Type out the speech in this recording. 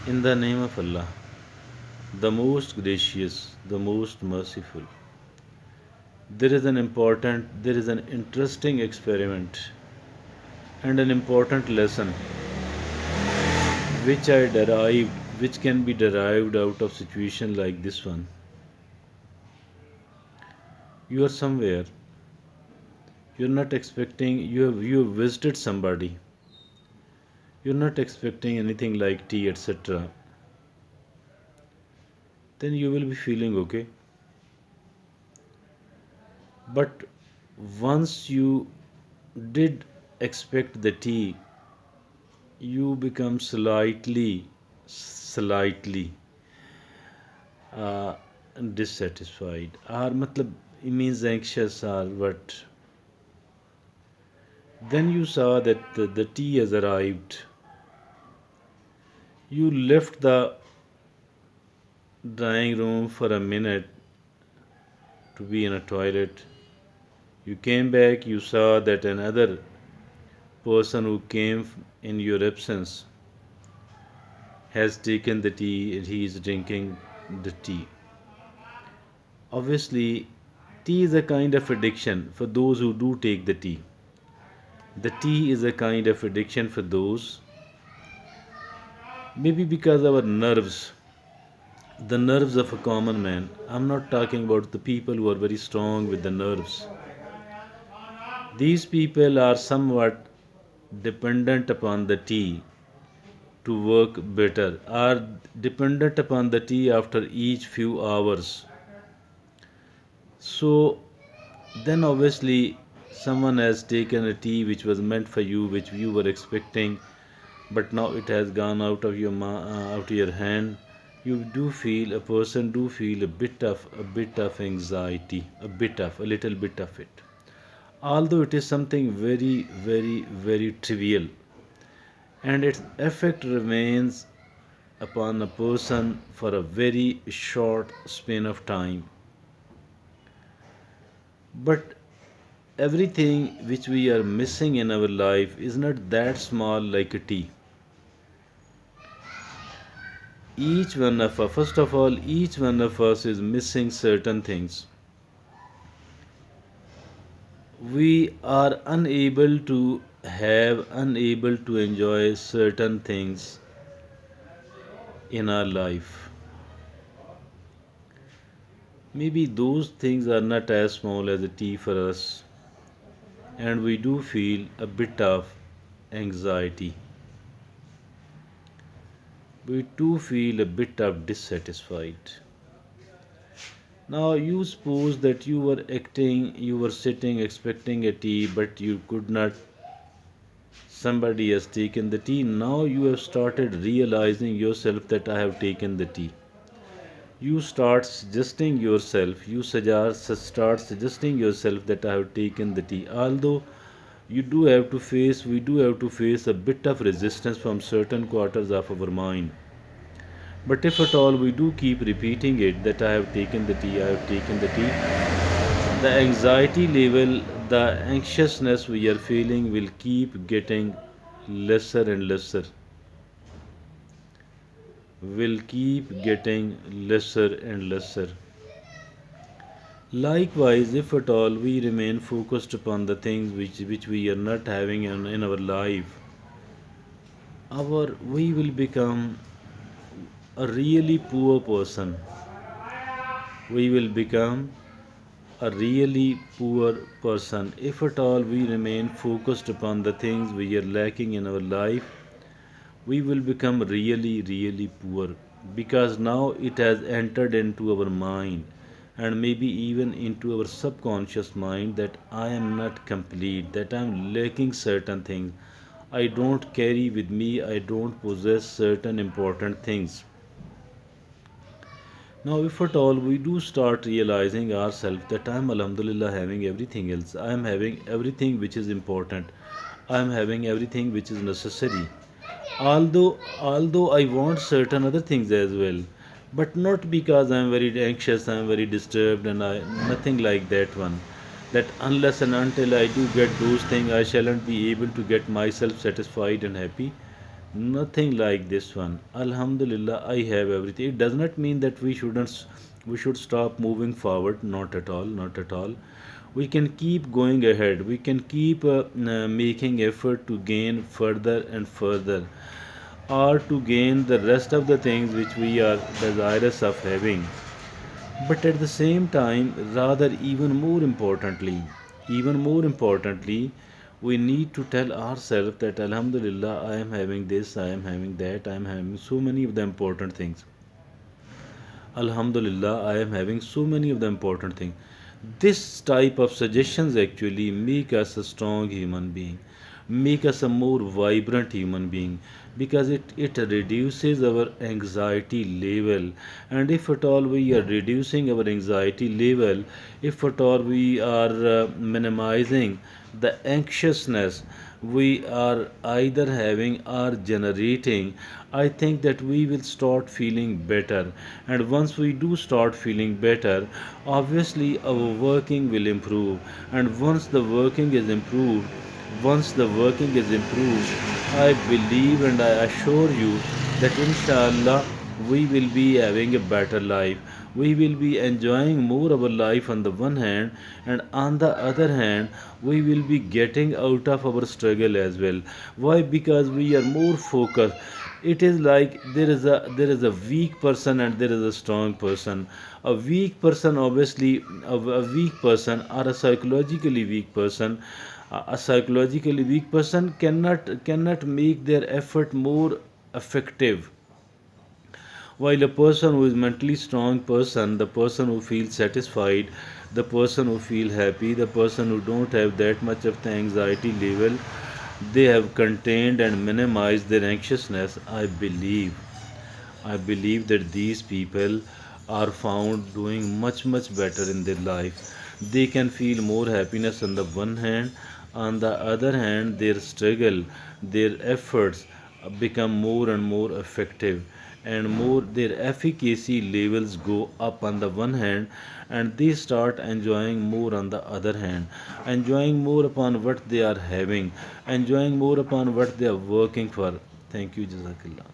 In the name of Allah, the most gracious, the most merciful. There is an interesting experiment and an important lesson which I derived, which can be derived out of situation like this one. You are somewhere, you're not expecting, you have visited somebody, you're not expecting anything like tea, etc. Then you will be feeling okay. But once you did expect the tea, you become slightly uh, dissatisfied. Or matlab, it means anxious or what. Then you saw that the tea has arrived. You left the drawing room for a minute to be in a toilet. You came back, you saw that another person who came in your absence has taken the tea and he is drinking the tea. Obviously, tea is a kind of addiction for those who do take the tea. The tea is a kind of addiction for those, maybe because our nerves, the nerves of a common man. I'm not talking about the people who are very strong with the nerves. These people are somewhat dependent upon the tea to work better, are dependent upon the tea after each few hours. So then obviously someone has taken a tea which was meant for you, which you were expecting, but now it has gone out of out of your hand. You do feel, a person do feel a bit of anxiety, a little bit of it. Although it is something very, very, very trivial, and its effect remains upon a person for a very short span of time. But everything which we are missing in our life is not that small like a tea. Each one of us, first of all, each one of us is missing certain things. We are unable to enjoy certain things in our life. Maybe those things are not as small as a tea for us, and we do feel a bit of anxiety. We do feel a bit of dissatisfied. Now, you suppose that you were sitting expecting a tea, but you could not. Somebody has taken the tea. Now you have started realizing yourself that I have taken the tea. You start suggesting yourself, start suggesting yourself that I have taken the tea. Although we do have to face a bit of resistance from certain quarters of our mind. But if at all we do keep repeating it that I have taken the tea, I have taken the tea, the anxiety level, the anxiousness we are feeling will keep getting lesser and lesser, will keep getting lesser and lesser. Likewise, if at all we remain focused upon the things which we are not having in our life, we will become a really poor person. We will become a really poor person if at all we remain focused upon the things we are lacking in our life. We will become really, really poor because now it has entered into our mind and maybe even into our subconscious mind that I am not complete, that I am lacking certain things. I don't carry with me, I don't possess certain important things. Now, if at all we do start realizing ourselves that I am Alhamdulillah having everything else, I am having everything which is important, I am having everything which is necessary. Although I want certain other things as well, but not because I am very anxious, I am very disturbed, and I nothing like that one. That unless and until I do get those things, I shall not be able to get myself satisfied and happy. Nothing like this one. Alhamdulillah, I have everything. It does not mean that we should stop moving forward. Not at all, not at all. We can keep going ahead. We can keep making effort to gain further and further, or to gain the rest of the things which we are desirous of having. But at the same time, rather even more importantly, we need to tell ourselves that Alhamdulillah, I am having this, I am having that, I am having so many of the important things. Alhamdulillah, I am having so many of the important things. This type of suggestions actually make us a strong human being, make us a more vibrant human being, because it reduces our anxiety level. And if at all we are reducing our anxiety level, if at all we are minimizing the anxiousness we are either having or generating, I think that we will start feeling better. And once we do start feeling better, obviously our working will improve. And once the working is improved, I believe and I assure you that inshallah we will be having a better life. We will be enjoying more our life on the one hand, and on the other hand, we will be getting out of our struggle as well. Why? Because we are more focused. It is like there is a weak person and there is a strong person. A weak person, obviously, a weak person or a psychologically weak person, a psychologically weak person cannot make their effort more effective, while a person who is mentally strong person, the person who feels satisfied, the person who feel happy, the person who don't have that much of the anxiety level, they have contained and minimized their anxiousness. I believe that these people are found doing much better in their life. They can feel more happiness on the one hand, on the other hand their struggle, their efforts become more and more effective, and more their efficacy levels go up on the one hand, and they start enjoying more on the other hand, enjoying more upon what they are having, enjoying more upon what they are working for. Thank you, Jazakallah.